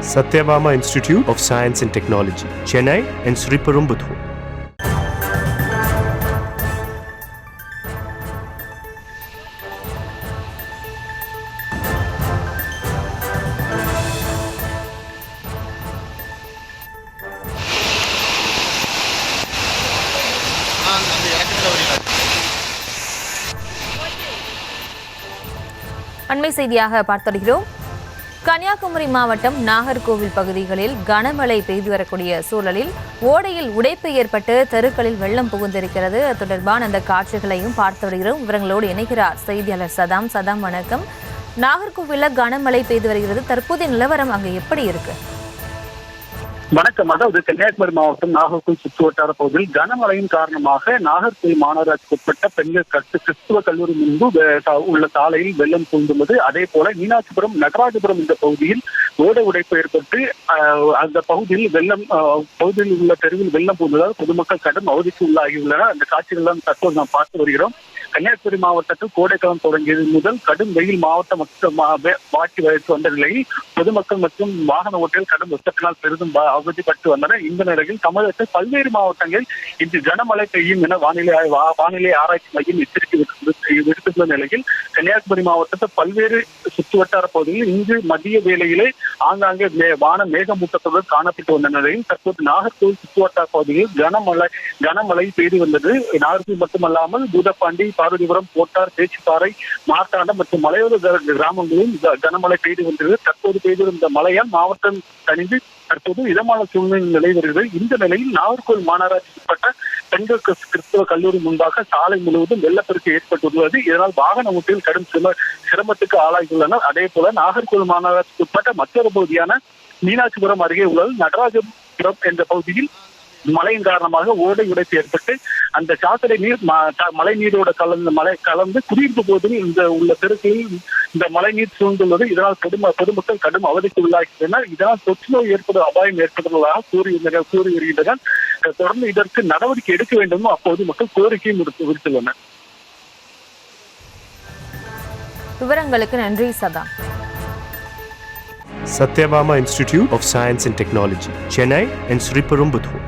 Satyabama Institute of Science and Technology, Chennai and Sriperumbudur. அண்மை செய்தியாக பார்த்திருக்கிறோம். கன்னியாகுமரி மாவட்டம் நாகர்கோவில் பகுதிகளில் கனமழை பெய்து வரக்கூடிய சூழலில் ஓடையில் உடைப்பு ஏற்பட்டு தெருக்களில் வெள்ளம் புகுந்திருக்கிறது. அது தொடர்பான அந்த காட்சிகளையும் பார்த்து வருகிறோம். விவரங்களோடு இணைகிறார் செய்தியாளர் சதாம். சதாம், வணக்கம். நாகர்கோவிலில் கனமழை பெய்து வருகிறது. தற்போதைய நிலவரம் அங்கு எப்படி இருக்கு? வணக்கம். அதாவது கன்னியாகுமரி மாவட்டம் நாகர்கோவில் சுற்று வட்டார பகுதியில் கனமழையின் காரணமாக நாகர்கோவில் மாநகராட்சிக்கு உட்பட்ட பெண்கள் கிறிஸ்துவ கல்லூரி முன்பு உள்ள சாலையில் வெள்ளம் சூழ்ந்துள்ளது. அதே போல மீனாட்சிபுரம், நடராஜபுரம் இந்த பகுதியில் ஓடை உடைப்பு ஏற்பட்டு அந்த பகுதியில் பகுதியில் உள்ள தெருவில் வெள்ளம் புகுந்ததால் பொதுமக்கள் கடும் அவதிக்கு உள்ளாகியுள்ளனர். அந்த காட்சிகள் தற்போது நாம் பார்த்து வருகிறோம். கன்னியாகுமரி மாவட்டத்தில் கோடைக்காலம் தொடங்கியது முதல் கடும் வெயில் மாவட்டம் வாட்டி வரைத்து வந்த நிலையில் பொதுமக்கள் மற்றும் வாகன ஓட்டிகள் கடும் வெப்பத்தினால் பெரிதும் அவதிப்பட்டு வந்தனர். இந்த நிலையில் தமிழகத்தில் பல்வேறு மாவட்டங்களில் இன்று கனமழை பெய்யும் என வானிலை ஆராய்ச்சி மையம் எச்சரிக்கை விடுத்துள்ள நிலையில் கன்னியாகுமரி மாவட்டத்தில் பல்வேறு சுற்று வட்டார பகுதிகளில் இன்று மதிய வேளையிலே ஆங்காங்கே வானம் மேகமூட்டத்துடன் காணப்பட்டு வந்த நிலையில் தற்போது நாகர்கோவில் சுற்று வட்டார பகுதியில் கனமழை பெய்து வந்தது. நாகர்கோவில் மட்டுமல்லாமல் பூதப்பாண்டி, பார்வதிபுரம், கோட்டார், பேச்சிப்பாறை, மார்த்தாண்டம் மற்றும் மலையோர கிராமங்களிலும் கனமழை பெய்து வந்தது. தற்போது பெய்து வந்த மழையால் மாவட்டம் தணிந்து தற்போது இதமான சூழ்நிலை நிலை வருகிறது. இந்த நிலையில் நாகர்கோவில் மாநகராட்சிக்கு உட்பட்ட பெண்கள் கிறிஸ்தவ கல்லூரி முன்பாக சாலை முழுவதும் வெள்ளப்பெருக்கு ஏற்பட்டுள்ளது. இதனால் வாகன ஓட்டிகள் கடும் சிரமத்துக்கு ஆளாகியுள்ளனர். அதே போல நாகர்கோவில் மாநகராட்சிக்கு உட்பட்ட மற்றொரு பகுதியான மீனாட்சிபுரம் அருகே உள்ள நடராஜபுரம் என்ற பகுதியில் மழையின் காரணமாக ஓடை உடைப்பு ஏற்பட்டு அந்த சாக்கடை நீர் மழை நீரோட கலந்து குடியிருப்பு பகுதியில் இந்த உள்ள தெருக்களில் இந்த மழை நீர் சூழ்ந்துள்ளது. இதனால் பொதுமக்கள் கடும் அவதிக்கு உள்ளாகின்றனர். இதனால் தொற்று நோய் ஏற்படும் அபாயம் ஏற்படுவதாக கூறி வருகின்றனர். தொடர்ந்து இதற்கு நடவடிக்கை எடுக்க வேண்டும் அப்போது மக்கள் கோரிக்கையும் விடுத்துள்ளனர். விவரங்களுக்கு நன்றி சதா. Satyabama Institute of Science and Technology, Chennai and Sriperumbudur.